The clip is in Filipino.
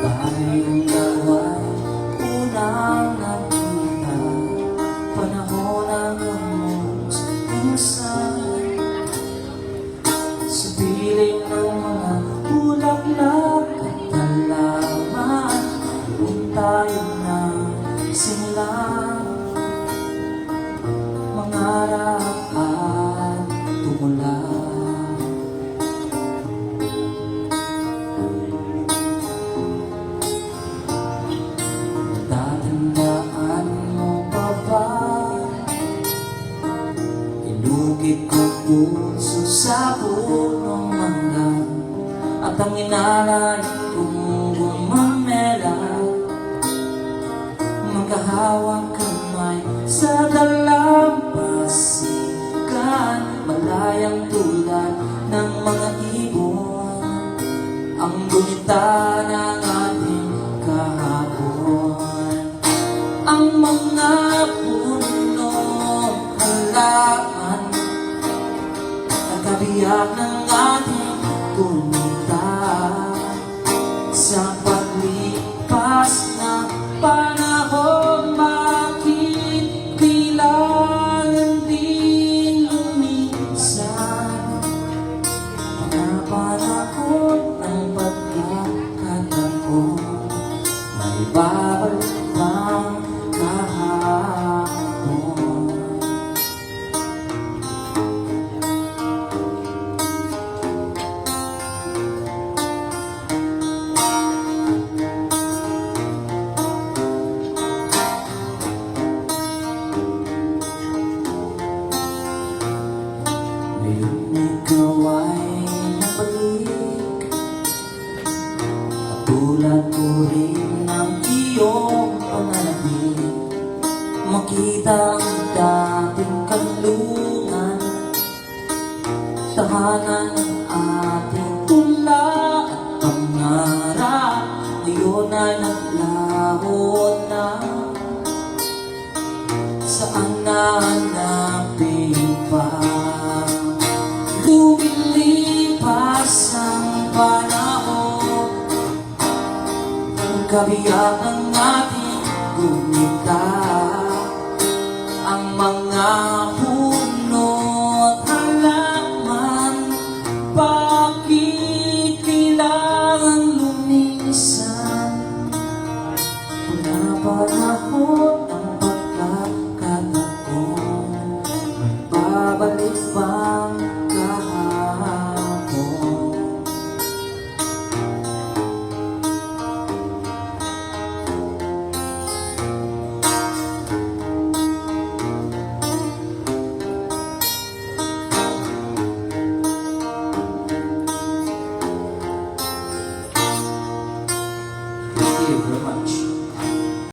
Tayong dalawa unang nagkita, panahon ng among insan. Sa piling ng mga bulaklak at halaman, kung tayo na sinilang mangarap at tumulong. Tatandaan mo pa ba? Inugit ko puso sa punong mangga, at ang inalay kong gumamela, magkahawang kamay sa dalampasigan, malayang tulad ng mga ibon, ang gunita ng ating kahapon. Ang mga punong halaman, nagkabiyak ng ating gunita, sa paglipas ng panahon, bakit kailangan din lumisan? Mga panahon ng pagkakataon, may babalik bang kahapon? Ngayon ikaw ay nabalik, katulad ko rin ng iyong pananabik. Makita ang dating kanlungan, tahanan ng ating tula at pangarap, ngayon ay naglaho na. Saan nahanapin pa? Lumilipas ang panahon, ang kabiyak ng ating gunita, ang mga puno't halaman, bakit